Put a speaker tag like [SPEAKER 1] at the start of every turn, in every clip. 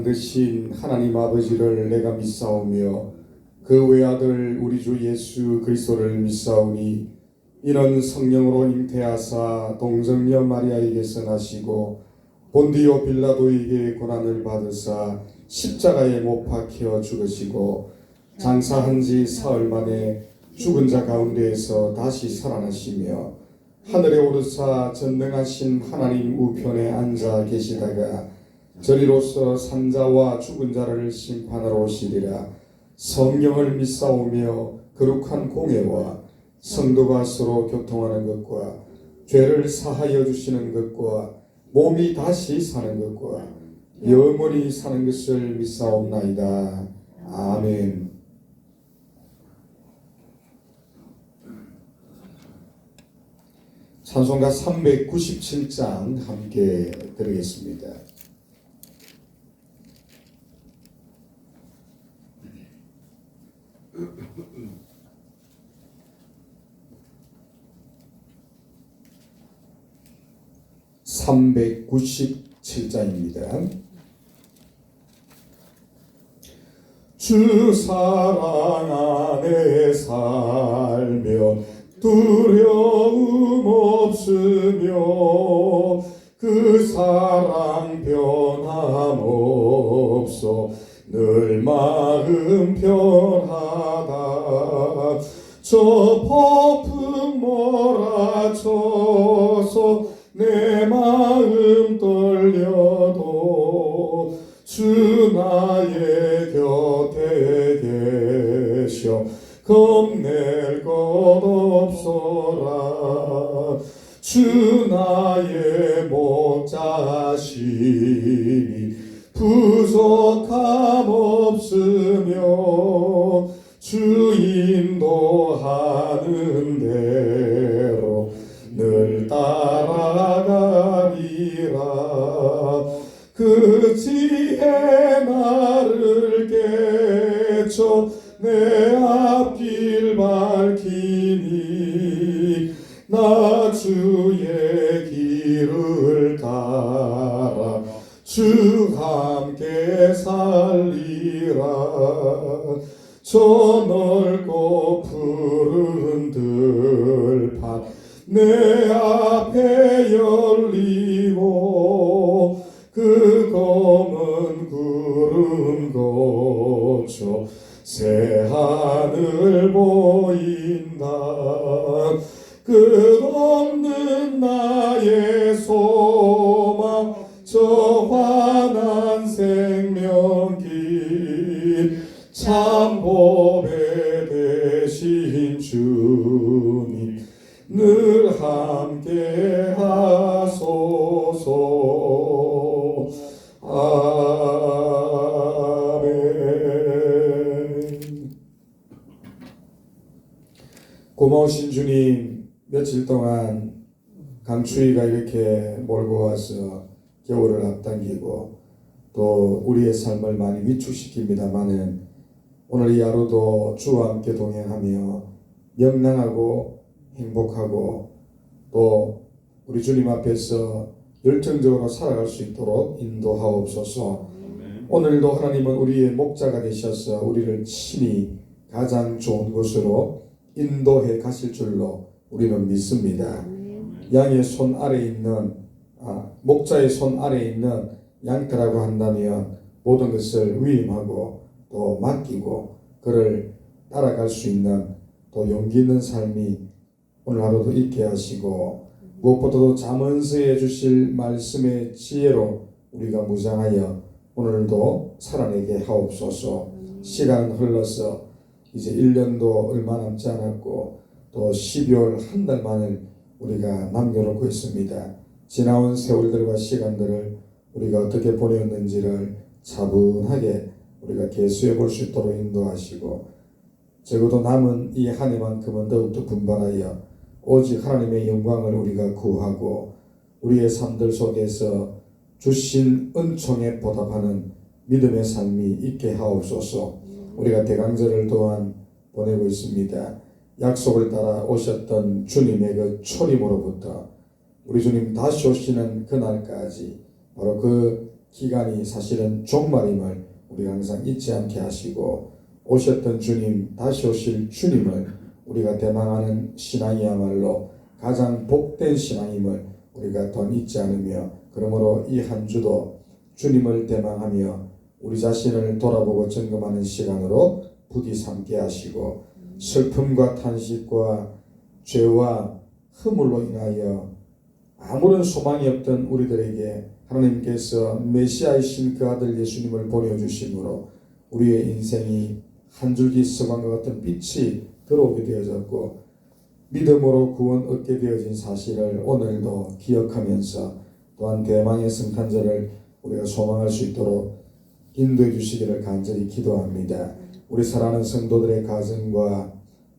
[SPEAKER 1] 만드신 하나님 아버지를 내가 믿사오며 그 외아들 우리 주 예수 그리스도를 믿사오니 이는 성령으로 잉태하사 동정녀 마리아에게서 나시고 본디오 빌라도에게 고난을 받으사 십자가에 못 박혀 죽으시고 장사한 지 사흘 만에 죽은 자 가운데에서 다시 살아나시며 하늘에 오르사 전능하신 하나님 우편에 앉아 계시다가 저리로서 산자와 죽은 자를 심판하러 오시리라. 성령을 믿사오며 거룩한 공회와 성도가 서로 교통하는 것과 죄를 사하여 주시는 것과 몸이 다시 사는 것과 영원히 사는 것을 믿사옵나이다. 아멘. 찬송가 397장 함께 드리겠습니다. (397장입니다) 주 사랑 안에 살면 두려움 없으며 그 사랑 변함없어 늘 마음 편하다. 저 폭풍 몰아쳐서 내 마음 떨려도 주 나의 곁에 계셔 겁낼 것 없어라. 주 나의 목자시니 부족함 없으며 주 인도하는 대로 늘 따라가리라. 그 지혜 나를 깨쳐 내 앞길 밝히니 나 주의 길을 따라 주 함께 살리라. 저 넓고 푸른 들판 내 앞에 열리고 그 검은 구름 거쳐 새 하늘 보인다. 끝없는 나의 소망 저 환한 생명길 참 보배 되신 주님 늘 함께 하소서. 아멘. 고마우신 주님, 며칠 동안 강추위가 이렇게 몰고 와서 겨울을 앞당기고 또 우리의 삶을 많이 위축시킵니다마는 오늘 이 하루도 주와 함께 동행하며 명랑하고 행복하고 또 우리 주님 앞에서 열정적으로 살아갈 수 있도록 인도하옵소서. 오늘도 하나님은 우리의 목자가 되셔서 우리를 친히 가장 좋은 곳으로 인도해 가실 줄로 우리는 믿습니다. 양의 손 아래에 있는 목자의 손 아래에 있는 양떼라고 한다면 모든 것을 위임하고 또 맡기고 그를 따라갈 수 있는 또 용기 있는 삶이 오늘 하루도 있게 하시고 무엇보다도 잠언서에 주실 말씀의 지혜로 우리가 무장하여 오늘도 살아내게 하옵소서. 시간은 흘러서 이제 1년도 얼마 남지 않았고 또 12월 한 달만을 우리가 남겨놓고 있습니다. 지나온 세월들과 시간들을 우리가 어떻게 보냈는지를 차분하게 우리가 계수해 볼 수 있도록 인도하시고 적어도 남은 이 한 해만큼은 더욱더 분발하여 오직 하나님의 영광을 우리가 구하고 우리의 삶들 속에서 주신 은총에 보답하는 믿음의 삶이 있게 하옵소서. 우리가 대강절을 또한 보내고 있습니다. 약속을 따라 오셨던 주님의 그 초림으로부터 우리 주님 다시 오시는 그날까지 바로 그 기간이 사실은 종말임을 우리가 항상 잊지 않게 하시고 오셨던 주님, 다시 오실 주님을 우리가 대망하는 신앙이야말로 가장 복된 신앙임을 우리가 더 잊지 않으며, 그러므로 이 한 주도 주님을 대망하며 우리 자신을 돌아보고 점검하는 시간으로 부디 삼게 하시고, 슬픔과 탄식과 죄와 허물로 인하여 아무런 소망이 없던 우리들에게 하나님께서 메시아이신 그 아들 예수님을 보내주심으로 우리의 인생이 한 줄기 서광과 같은 빛이 들어오게 되어졌고, 믿음으로 구원 얻게 되어진 사실을 오늘도 기억하면서 또한 대망의 성탄절을 우리가 소망할 수 있도록 인도해 주시기를 간절히 기도합니다. 우리 사랑하는 성도들의 가정과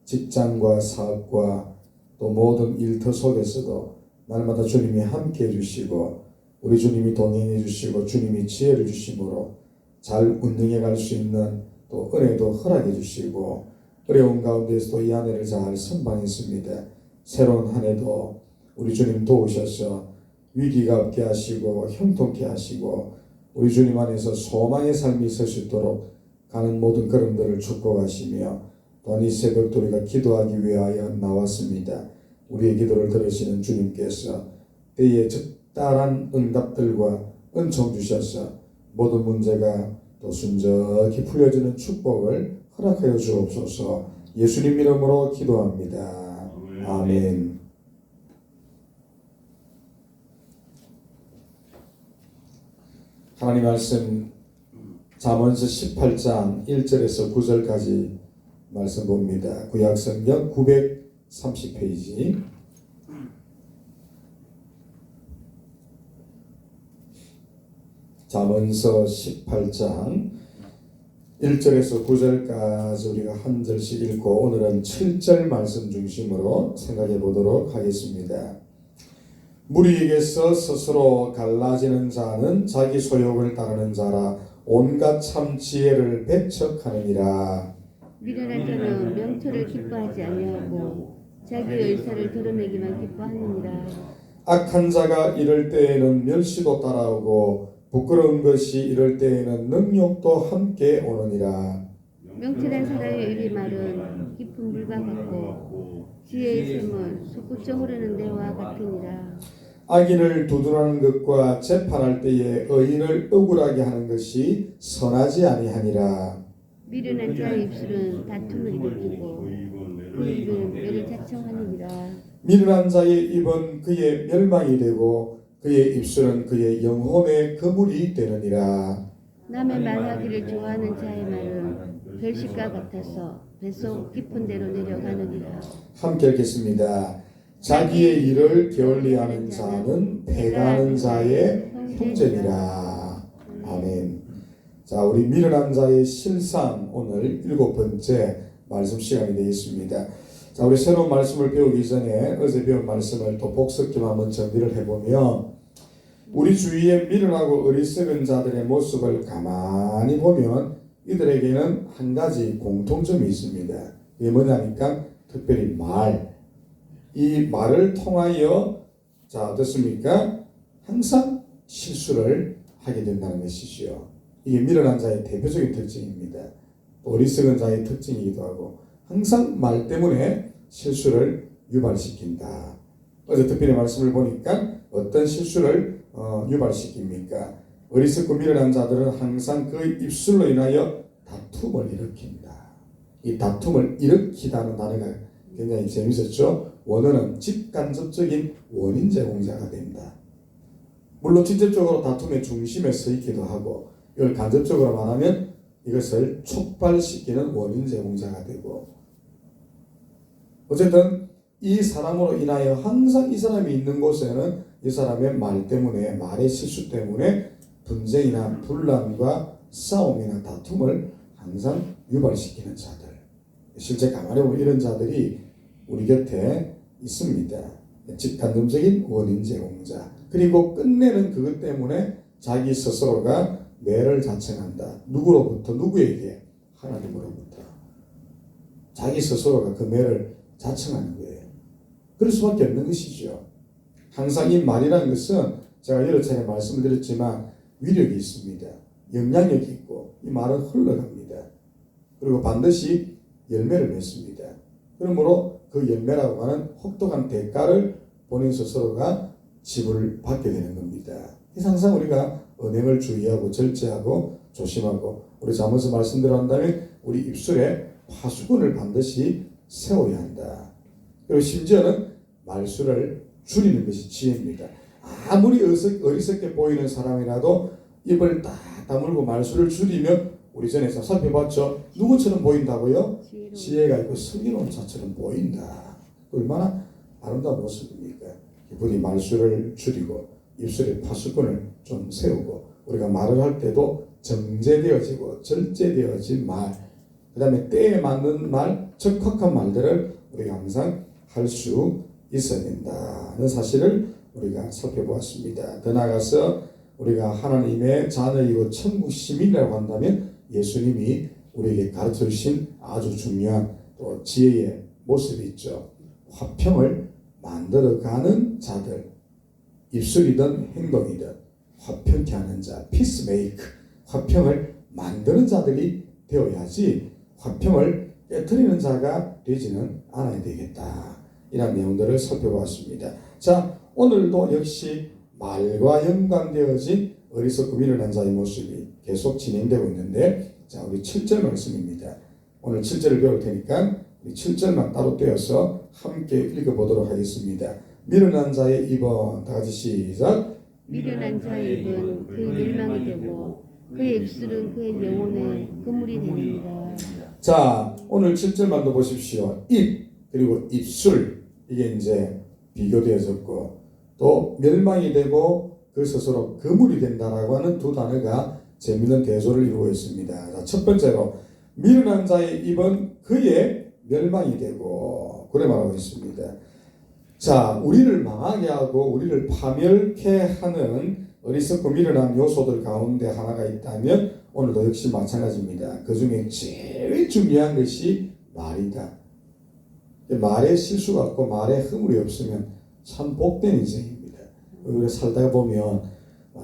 [SPEAKER 1] 직장과 사업과 또 모든 일터 속에서도 날마다 주님이 함께 해주시고 우리 주님이 동행해 주시고 주님이 지혜를 주심으로 잘 운영해 갈 수 있는 또 은혜도 허락해 주시고, 어려운 가운데서도 이 한 해를 잘 선방했습니다. 새로운 한 해도 우리 주님 도우셔서 위기가 없게 하시고 형통케 하시고 우리 주님 안에서 소망의 삶이 있을 수 있도록 가는 모든 걸음들을 축복하시며, 또한 이 새벽도 우리가 기도하기 위하여 나왔습니다. 우리의 기도를 들으시는 주님께서 때에 적당한 응답들과 은총 주셔서 모든 문제가 또 순적히 풀려지는 축복을 허락하여 주옵소서. 예수님 이름으로 기도합니다. 아멘. 하나님 말씀 잠언서 18장 1절에서 9절까지 말씀 봅니다. 구약성경 930페이지. 잠언서 18장 1절에서 9절까지 우리가 한 절씩 읽고 오늘은 7절 말씀 중심으로 생각해 보도록 하겠습니다. 무리에게서 스스로 갈라지는 자는 자기 소욕을 따르는 자라 온갖 참 지혜를 배척하느니라.
[SPEAKER 2] 미련한 자는 명철을 기뻐하지 아니하고 자기 의사를 드러내기만 기뻐하느니라.
[SPEAKER 1] 악한 자가 이럴 때에는 멸시도 따라오고 부끄러운 것이 이럴 때에는 능욕도 함께 오느니라.
[SPEAKER 2] 명철한 사람의 입이 말은 깊은 물과 같고 지혜의 샘은 솟구쳐 흐르는 대와 같으니라.
[SPEAKER 1] 악인을 두둔하는 것과 재판할 때에 의인을 억울하게 하는 것이 선하지 아니하니라.
[SPEAKER 2] 미련한 자의 입술은 다툼을 일으키고 그 입은 멸을 자청하느니라.
[SPEAKER 1] 미련한 자의 입은 그의 멸망이 되고 그의 입술은 그의 영혼의 그물이 되느니라.
[SPEAKER 2] 남의 말하기를 좋아하는 자의 말은 별식과 같아서 뱃속 깊은 데로 내려가느니라.
[SPEAKER 1] 함께 읽겠습니다. 자기의 일을 게을리하는 자는 패가는 자의 형제니라. 아멘. 자, 우리 미련한 자의 실상 오늘 7번째 말씀 시간이 되겠습니다. 자, 우리 새로운 말씀을 배우기 전에 어제 배운 말씀을 또 복습 겸 한번 정리를 해보면, 우리 주위에 미련하고 어리석은 자들의 모습을 가만히 보면 이들에게는 한 가지 공통점이 있습니다. 이게 뭐냐니까 특별히 이 말을 통하여 자 어떻습니까? 항상 실수를 하게 된다는 것이지요. 이게 미련한 자의 대표적인 특징입니다. 어리석은 자의 특징이기도 하고 항상 말 때문에 실수를 유발시킨다. 어제 특별히 말씀을 보니까 어떤 실수를 유발시킵니까? 어리석고 미련한 자들은 항상 그 입술로 인하여 다툼을 일으킨다. 이 다툼을 일으키다는 단어가 굉장히 재밌었죠. 원어는 직간접적인 원인 제공자가 된다. 물론 직접적으로 다툼의 중심에 서 있기도 하고, 이걸 간접적으로 말하면 이것을 촉발시키는 원인 제공자가 되고, 어쨌든 이 사람으로 인하여 항상 이 사람이 있는 곳에는 이 사람의 말 때문에, 말의 실수 때문에 분쟁이나 분란과 싸움이나 다툼을 항상 유발시키는 자들. 실제 가만히 보면 이런 자들이 우리 곁에 있습니다. 직간접적인 원인 제공자. 그리고 끝내는 그것 때문에 자기 스스로가 매를 자청한다. 누구로부터? 누구에게? 하나님으로부터. 자기 스스로가 그 매를 자청하는 거예요. 그럴 수밖에 없는 것이죠. 항상 이 말이라는 것은 제가 여러 차례 말씀을 드렸지만 위력이 있습니다. 영향력이 있고 이 말은 흘러갑니다. 그리고 반드시 열매를 맺습니다. 그러므로 그 열매라고 하는 혹독한 대가를 본인 스스로가 지불을 받게 되는 겁니다. 항상 우리가 언행을 주의하고 절제하고 조심하고 우리 잠언서 말씀대로 한다면 우리 입술에 파수꾼을 반드시 세워야 한다. 그리고 심지어는 말수를 줄이는 것이 지혜입니다. 아무리 어리석게 보이는 사람이라도 입을 딱 다물고 말수를 줄이면 우리 전에서 살펴봤죠. 누구처럼 보인다고요? 지혜가 있고 슬기로운 자처럼 보인다. 얼마나 아름다운 모습입니까? 그분이 말수를 줄이고 입술에 파수꾼을 좀 세우고 우리가 말을 할 때도 정제되어지고 절제되어진 말, 그 다음에 때에 맞는 말, 적확한 말들을 우리가 항상 할 수 있어야 된다는 사실을 우리가 살펴보았습니다. 더 나아가서 우리가 하나님의 자녀이고 천국 시민이라고 한다면 예수님이 우리에게 가르쳐 주신 아주 중요한 또 지혜의 모습이 있죠. 화평을 만들어가는 자들, 입술이든 행동이든 화평케 하는 자, 피스메이크, 화평을 만드는 자들이 되어야지 화평을 깨트리는 자가 되지는 않아야 되겠다. 이런 내용들을 살펴보았습니다. 자, 오늘도 역시 말과 연관되어진 어리석고 미련한 자의 모습이 계속 진행되고 있는데, 자, 우리 7절 말씀입니다. 오늘 7절을 배울 테니까 우리 7절만 따로 떼어서 함께 읽어보도록 하겠습니다. 미련한 자의 입은, 다 같이 시작.
[SPEAKER 2] 미련한 자의 입은 그의 멸망이 되고 그의 입술은 그의 영혼의 그물이 됩니다.
[SPEAKER 1] 자, 오늘 7절만 더 보십시오. 입, 그리고 입술, 이게 이제 비교되어졌고 또 멸망이 되고 그 스스로 그물이 된다라고 하는 두 단어가 재미있는 대조를 이루고 있습니다. 자, 첫 번째로 미련한 자의 입은 그의 멸망이 되고 그래 말하고 있습니다. 자, 우리를 망하게 하고 우리를 파멸케 하는 어리석고 미련한 요소들 가운데 하나가 있다면 오늘도 역시 마찬가지입니다. 그 중에 제일 중요한 것이 말이다. 말에 실수가 없고 말에 허물이 없으면 참 복된 인생입니다. 우리가 살다가 보면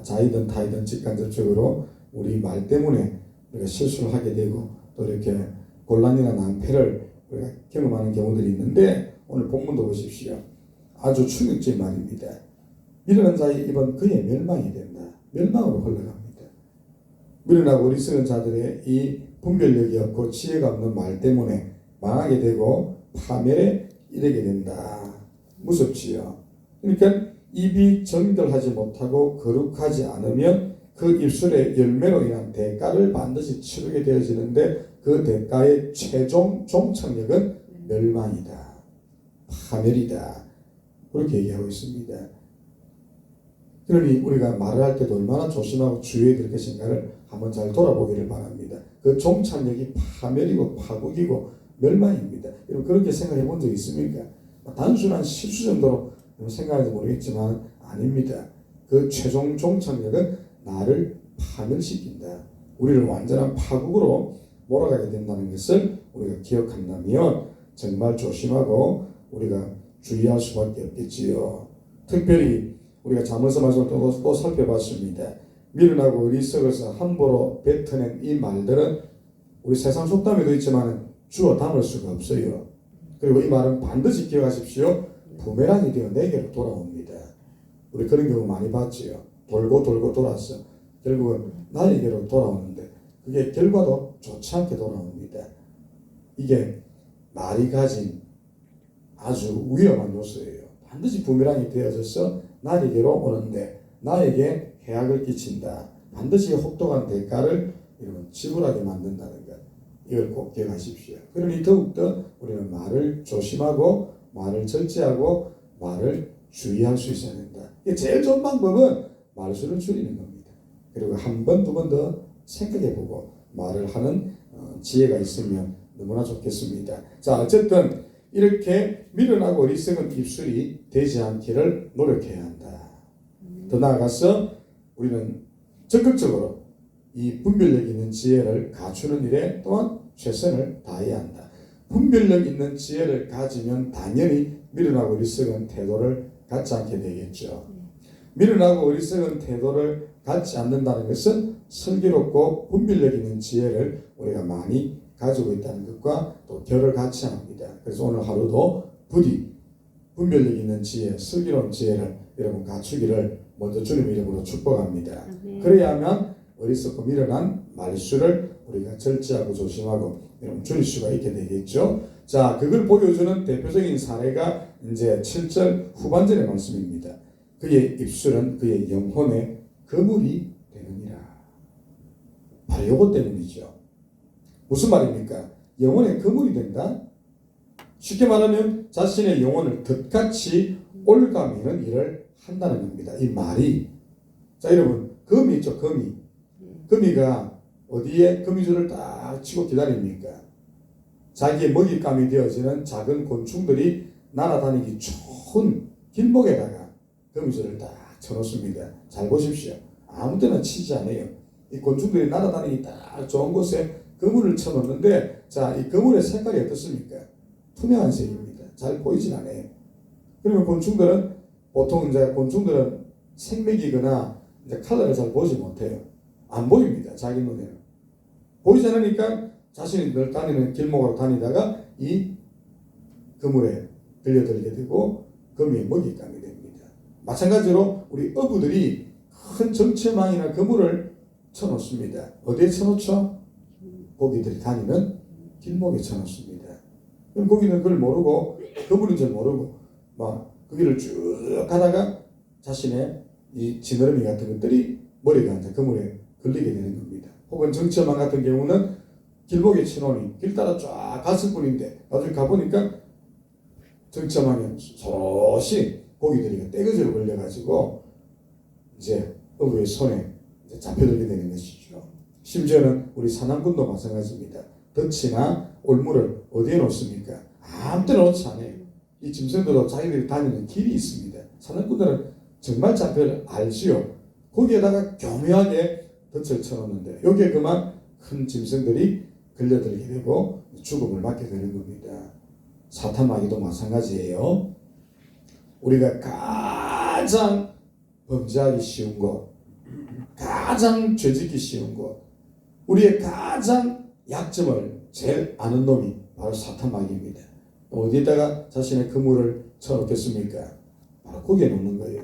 [SPEAKER 1] 자이든 타이든 직간접적으로 우리 말 때문에 우리가 실수를 하게 되고 또 이렇게 곤란이나 낭패를 우리가 경험하는 경우들이 있는데 오늘 본문도 보십시오. 아주 충격적인 말입니다. 미련한 자의 입은 그의 멸망이 된다. 멸망으로 흘러갑니다. 미련하고 어리석은 자들의 이 분별력이 없고 지혜가 없는 말 때문에 망하게 되고 파멸에 이르게 된다. 무섭지요. 그러니까 입이 정결하지 못하고 거룩하지 않으면 그 입술의 열매로 인한 대가를 반드시 치르게 되어지는데 그 대가의 최종 종착역은 멸망이다. 파멸이다. 그렇게 얘기하고 있습니다. 그러니 우리가 말을 할 때도 얼마나 조심하고 주의해야 될 것인가를 한번 잘 돌아보기를 바랍니다. 그 종착역이 파멸이고 파국이고 멸망입니다. 여러분 그렇게 생각해 본 적 있습니까? 단순한 실수 정도로 생각할지 모르겠지만 아닙니다. 그 최종 종착역은 나를 파멸시킨다. 우리를 완전한 파국으로 몰아가게 된다는 것을 우리가 기억한다면 정말 조심하고 우리가 주의할 수밖에 없겠지요. 특별히 우리가 잠언서 말씀을 또 살펴봤습니다. 미련하고 어리석어서 함부로 뱉어낸 이 말들은 우리 세상 속담에도 있지만 주워 담을 수가 없어요. 그리고 이 말은 반드시 기억하십시오. 부메랑이 되어 내게로 돌아옵니다. 우리 그런 경우 많이 봤지요. 돌고 돌고 돌아서 결국은 나에게로 돌아오는데 그게 결과도 좋지 않게 돌아옵니다. 이게 말이 가진 아주 위험한 요소예요. 반드시 부메랑이 되어져서 나에게로 오는데 나에게 해악을 끼친다. 반드시 혹독한 대가를 여러분 지불하게 만든다는 것. 이걸 꼭 기억하십시오. 그러니 더욱더 우리는 말을 조심하고 말을 절제하고 말을 주의할 수 있어야 된다. 이게 제일 좋은 방법은 말수를 줄이는 겁니다. 그리고 한 번, 두 번 더 생각해보고 말을 하는 지혜가 있으면 너무나 좋겠습니다. 자, 어쨌든 이렇게 미련하고 어리석은 입술이 되지 않기를 노력해야 한다. 더 나아가서 우리는 적극적으로 이 분별력 있는 지혜를 갖추는 일에 또한 최선을 다해야 한다. 분별력 있는 지혜를 가지면 당연히 미련하고 어리석은 태도를 갖지 않게 되겠죠. 미련하고 어리석은 태도를 갖지 않는다는 것은 슬기롭고 분별력 있는 지혜를 우리가 많이 가지고 있다는 것과 또 결을 같이 합니다. 그래서 오늘 하루도 부디 분별력 있는 지혜, 슬기로운 지혜를 여러분 갖추기를 먼저 주님 이름으로 축복합니다. 그래야만 어리석고 미련한 말수를 우리가 절제하고 조심하고 여러분 줄일 수가 있게 되겠죠. 자, 그걸 보여주는 대표적인 사례가 이제 7절 후반절의 말씀입니다. 그의 입술은 그의 영혼의 그물이 되느니라. 바로 요것 때문이죠. 무슨 말입니까? 영혼의 그물이 된다? 쉽게 말하면 자신의 영혼을 덫같이 올가매는 일을 한다는 겁니다. 이 말이. 자, 여러분, 거미 있죠, 거미. 거미가 어디에 거미줄을 딱 치고 기다립니까? 자기의 먹잇감이 되어지는 작은 곤충들이 날아다니기 좋은 길목에다가 거미줄을 딱 쳐놓습니다. 잘 보십시오. 아무 데나 치지 않아요. 이 곤충들이 날아다니기 딱 좋은 곳에 그물을 쳐놓는데, 자, 이 그물의 색깔이 어떻습니까? 투명한 색입니다. 잘 보이진 않아요. 그러면 곤충들은 보통 이제 곤충들은 생맥이거나 이제 컬러를 잘 보지 못해요. 안 보입니다. 자기 눈에는. 보이지 않으니까 자신이 늘 다니는 길목으로 다니다가 이 그물에 들려들게 되고 거미의 먹잇감이 됩니다. 마찬가지로 우리 어부들이 큰 정체망이나 그물을 쳐놓습니다. 어디에 쳐놓죠? 고기들이 다니는 길목에 쳐놓습니다. 그럼 고기는 그걸 모르고, 그물인 줄 모르고 막 그 길을 쭉 가다가 자신의 이 지느러미 같은 것들이 머리가 이제 그물에 걸리게 되는 겁니다. 혹은 정체망 같은 경우는 길목에 쳐놓으니 길 따라 쫙 갔을 뿐인데 나중에 가보니까 정체망에 서로시 고기들이 떼거지로 걸려가지고 이제 어부의 손에 이제 잡혀들게 되는 것이죠. 심지어는 우리 사냥꾼도 마찬가지입니다. 덫이나 올무를 어디에 놓습니까? 아무 데나 놓지 않아요. 이 짐승들도 자기들이 다니는 길이 있습니다. 사냥꾼들은 정말 잡혀를 알지요. 거기에다가 교묘하게 덫을 쳐놓는데 여기에 그만 큰 짐승들이 걸려들게 되고 죽음을 맞게 되는 겁니다. 사탄마귀도 마찬가지예요. 우리가 가장 범죄하기 쉬운 곳, 가장 죄짓기 쉬운 곳, 우리의 가장 약점을 제일 아는 놈이 바로 사탄마귀입니다. 어디에다가 자신의 그물을 쳐놓겠습니까? 바로 거기에 놓는 거예요.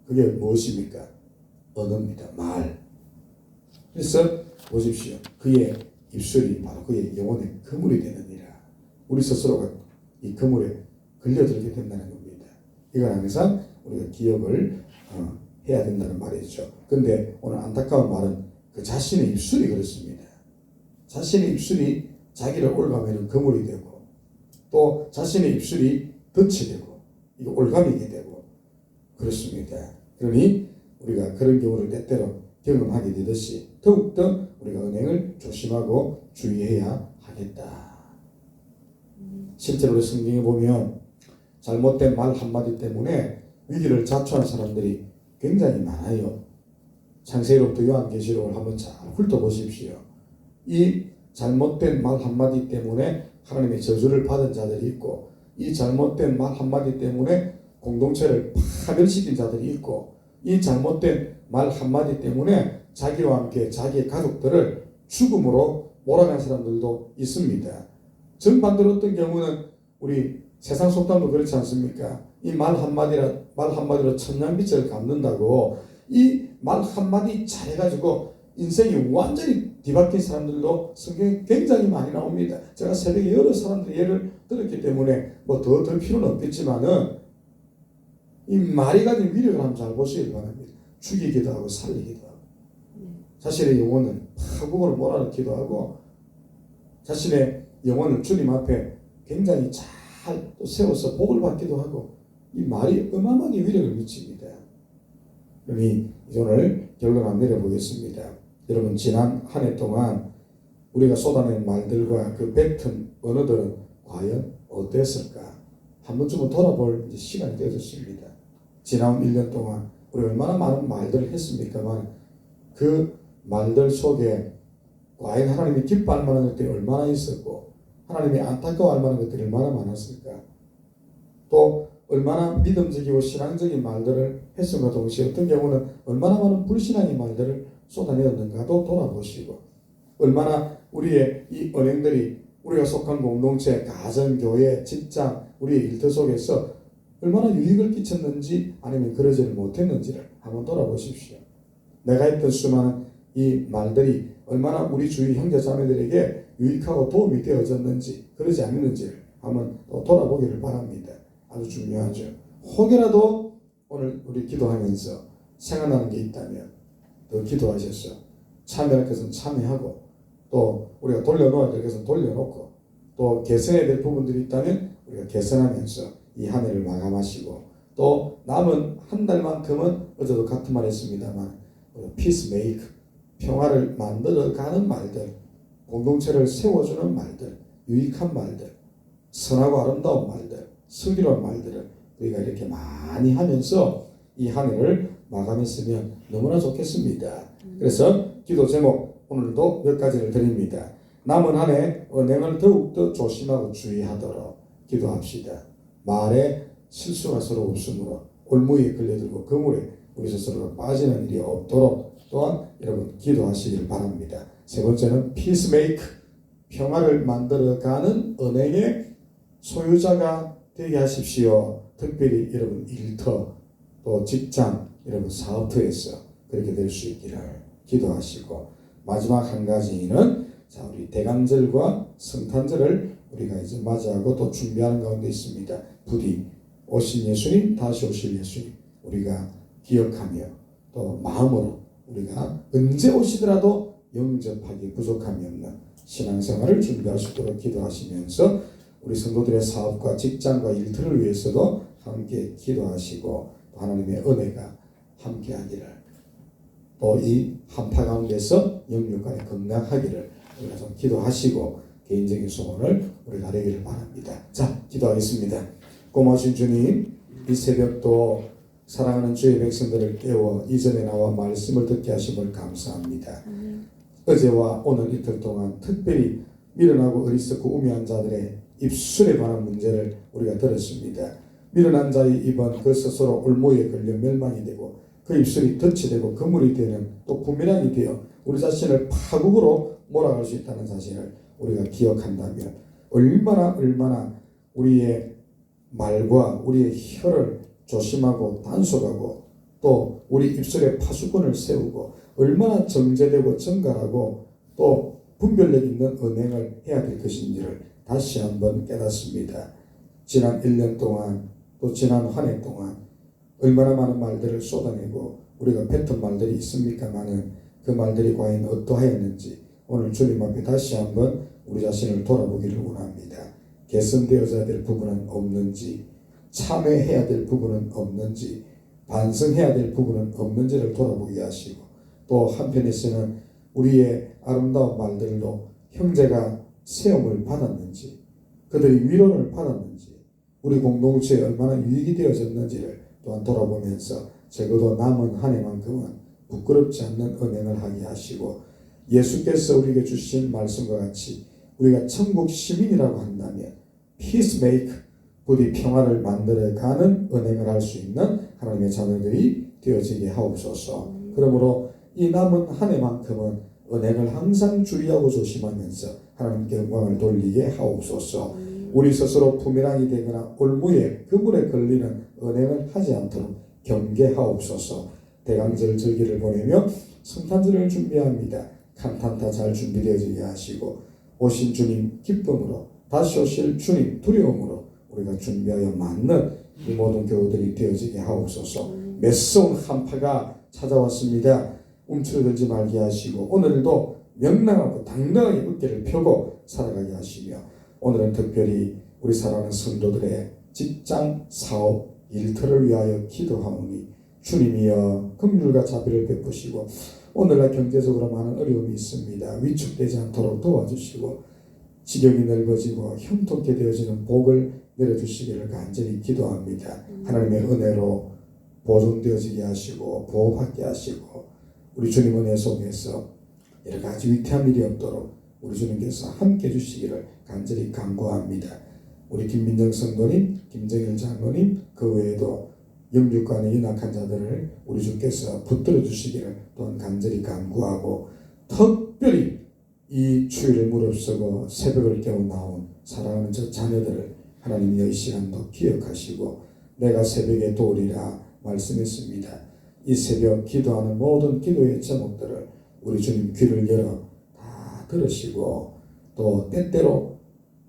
[SPEAKER 1] 그게 무엇입니까? 언어입니다. 말. 그래서 보십시오. 그의 입술이 바로 그의 영혼의 그물이 되느니라. 우리 스스로가 이 그물에 걸려들게 된다는 겁니다. 이건 항상 우리가 기억을 해야 된다는 말이죠. 근데 오늘 안타까운 말은 그 자신의 입술이 그렇습니다. 자신의 입술이 자기를 올가매는 그물이 되고 또 자신의 입술이 덫이 되고 이거 올가미게 되고 그렇습니다. 그러니 우리가 그런 경우를 때때로 경험하게 되듯이 더욱더 우리가 언행을 조심하고 주의해야 하겠다. 실제로 우리 성경에 보면 잘못된 말 한마디 때문에 위기를 자초한 사람들이 굉장히 많아요. 창세기로부터 요한계시록을 한번 잘 훑어보십시오. 이 잘못된 말 한마디 때문에 하나님의 저주를 받은 자들이 있고 이 잘못된 말 한마디 때문에 공동체를 파멸시킨 자들이 있고 이 잘못된 말 한마디 때문에 자기와 함께 자기의 가족들을 죽음으로 몰아간 사람들도 있습니다. 정반대로 어떤 경우는 우리 세상 속담도 그렇지 않습니까? 이 말 한마디로 천냥빚을 갚는다고 이 말 한마디 잘해가지고 인생이 완전히 뒤바뀐 사람들도 성경에 굉장히 많이 나옵니다. 제가 새벽에 여러 사람들의 예를 들었기 때문에 뭐 더 들 필요는 없겠지만은 이 말이 가진 위력을 한번 잘 보시기 바랍니다. 죽이기도 하고 살리기도 하고 자신의 영혼을 파국으로 몰아넣기도 하고 자신의 영혼을 주님 앞에 굉장히 잘 또 세워서 복을 받기도 하고 이 말이 어마어마하게 위력을 미칩니다. 그러니 오늘 결론 안 내려보겠습니다. 여러분 지난 한 해 동안 우리가 쏟아낸 말들과 그 뱉은 언어들은 과연 어땠을까? 한 번쯤은 돌아볼 시간이 되었습니다. 지난 1년 동안 우리 얼마나 많은 말들을 했습니까만 그 말들 속에 과연 하나님이 기뻐할 만한 것들이 얼마나 있었고 하나님이 안타까워할 만한 것들이 얼마나 많았을까? 또 얼마나 믿음직이고 신앙적인 말들을 했음과 동시에 어떤 경우는 얼마나 많은 불신앙의 말들을 쏟아내었는가도 돌아보시고, 얼마나 우리의 이 언행들이 우리가 속한 공동체, 가정, 교회, 직장, 우리의 일터 속에서 얼마나 유익을 끼쳤는지 아니면 그러지를 못했는지를 한번 돌아보십시오. 내가 했던 수많은 이 말들이 얼마나 우리 주위 형제 자매들에게 유익하고 도움이 되어졌는지 그러지 않는지를 한번 또 돌아보기를 바랍니다. 아주 중요하죠. 혹여라도 오늘 우리 기도하면서 생각나는 게 있다면 더 기도하셔서 참여할 것은 참여하고, 또 우리가 돌려놓아야 될 것은 돌려놓고, 또 개선해야 될 부분들이 있다면 우리가 개선하면서 이 한 해를 마감하시고, 또 남은 한 달만큼은 어제도 같은 말 했습니다만 피스메이크, 평화를 만들어가는 말들, 공동체를 세워주는 말들, 유익한 말들, 선하고 아름다운 말들, 슬기로운 말들을 우리가 이렇게 많이 하면서 이 한 해를 마감했으면 너무나 좋겠습니다. 그래서 기도 제목 오늘도 몇 가지를 드립니다. 남은 한 해 언행을 더욱더 조심하고 주의하도록 기도합시다. 말에 실수가 서로 없으므로 올무에 걸려들고 그물에 우리 스스로가 빠지는 일이 없도록 또한 여러분 기도하시길 바랍니다. 세 번째는 피스메이크, 평화를 만들어가는 언행의 소유자가 되게 하십시오. 특별히 여러분 일터, 또 직장, 여러분 사업터에서 그렇게 될 수 있기를 기도하시고, 마지막 한 가지는 자, 우리 대강절과 성탄절을 우리가 이제 맞이하고 또 준비하는 가운데 있습니다. 부디 오신 예수님, 다시 오실 예수님 우리가 기억하며 또 마음으로 우리가 언제 오시더라도 영접하기 부족함이 없는 신앙생활을 준비할 수 있도록 기도하시면서 우리 성도들의 사업과 직장과 일터를 위해서도 함께 기도하시고, 또 하나님의 은혜가 함께하기를, 또 이 한파 가운데서 영육간에 건강하기를 우리가 좀 기도하시고 개인적인 소원을 우리가 하기를 바랍니다. 자, 기도하겠습니다. 고마우신 주님, 이 새벽도 사랑하는 주의 백성들을 깨워 이전에 나와 말씀을 듣게 하심을 감사합니다. 어제와 오늘 이틀 동안 특별히 미련하고 어리석고 우매한 자들의 입술에 관한 문제를 우리가 들었습니다. 미련한 자의 입은 그 스스로 올무에 걸려 멸망이 되고, 그 입술이 덫이 되고 그물이 되는 또 부메랑이 되어 우리 자신을 파국으로 몰아갈 수 있다는 사실을 우리가 기억한다면 얼마나 우리의 말과 우리의 혀를 조심하고 단속하고, 또 우리 입술에 파수꾼을 세우고 얼마나 정제되고 정갈하고 또 분별력 있는 언행을 해야 될 것인지를 다시 한번 깨닫습니다. 지난 1년 동안 또 지난 한 해 동안 얼마나 많은 말들을 쏟아내고 우리가 뱉은 말들이 있습니까마는 그 말들이 과연 어떠하였는지 오늘 주님 앞에 다시 한번 우리 자신을 돌아보기를 원합니다. 개선되어야 될 부분은 없는지, 참여해야 될 부분은 없는지, 반성해야 될 부분은 없는지를 돌아보게 하시고, 또 한편에서는 우리의 아름다운 말들로 형제가 세움을 받았는지, 그들이 위로를 받았는지, 우리 공동체에 얼마나 유익이 되어졌는지를 또한 돌아보면서 적어도 남은 한 해만큼은 부끄럽지 않는 은행을 하게 하시고, 예수께서 우리에게 주신 말씀과 같이 우리가 천국 시민이라고 한다면 피스메이크, 부디 평화를 만들어가는 은행을 할 수 있는 하나님의 자녀들이 되어지게 하옵소서. 그러므로 이 남은 한 해만큼은 은행을 항상 주의하고 조심하면서 하나님께 영광을 돌리게 하옵소서. 우리 스스로 부메랑이 되거나 올무에 그물에 걸리는 은행을 하지 않도록 경계하옵소서. 대강절 절기를 보내며 성탄절을 준비합니다. kantan타 잘 준비되어지게 하시고, 오신 주님 기쁨으로, 다시 오실 주님 두려움으로 우리가 준비하여 맞는 이 모든 교우들이 되어지게 하옵소서. 매서운 한파가 찾아왔습니다. 움츠러들지 말게 하시고, 오늘도 명랑하고 당당하게 어깨를 펴고 살아가게 하시며, 오늘은 특별히 우리 사랑하는 성도들의 직장, 사업, 일터를 위하여 기도하오니 주님이여 긍휼과 자비를 베푸시고, 오늘날 경제적으로 많은 어려움이 있습니다. 위축되지 않도록 도와주시고, 지경이 넓어지고 형통케 되어지는 복을 내려주시기를 간절히 기도합니다. 하나님의 은혜로 보존되어지게 하시고 보호받게 하시고, 우리 주님 은혜 속에서 여러 가지 위태한 일이 없도록 우리 주님께서 함께 해주시기를 간절히 간구합니다. 우리 김민정 성도님, 김정일 장로님, 그 외에도 영육간의 연약한 자들을 우리 주께서 붙들어 주시기를 또한 간절히 간구하고, 특별히 이 추위를 무릅쓰고 새벽을 깨워 나온 사랑하는 저 자녀들을 하나님이 이 시간도 기억하시고, 내가 새벽에 도우리라 말씀했습니다. 이 새벽 기도하는 모든 기도의 제목들을 우리 주님 귀를 열어 다 들으시고, 또 때때로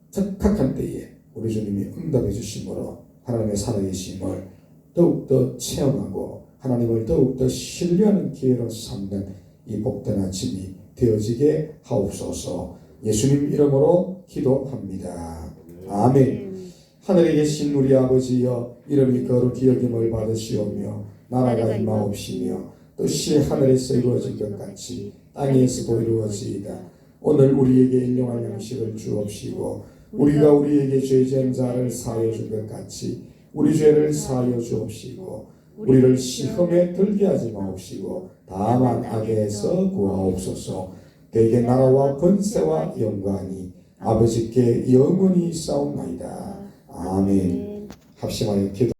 [SPEAKER 1] 적합한 때에 우리 주님이 응답해 주심으로 하나님의 살아계심을 더욱더 체험하고 하나님을 더욱더 신뢰하는 기회로 삼는 이 복된 아침이 되어지게 하옵소서. 예수님 이름으로 기도합니다. 아멘. 하늘에 계신 우리 아버지여, 이름이 거룩히 여김을 받으시오며 나라가 임하옵시며 뜻이 하늘에서 이루어진 것 같이 땅에서도 이루어지이다. 오늘 우리에게 일용할 양식을 주옵시고, 우리가 우리에게 죄 지은 자를 사하여 준 것 같이 우리 죄를 사하여 주옵시고, 우리를 시험에 들게 하지 마옵시고 다만 악에서 구하옵소서. 대개 나라와 권세와 영광이 아버지께 영원히 싸움나이다. 아멘. 합심하여 기도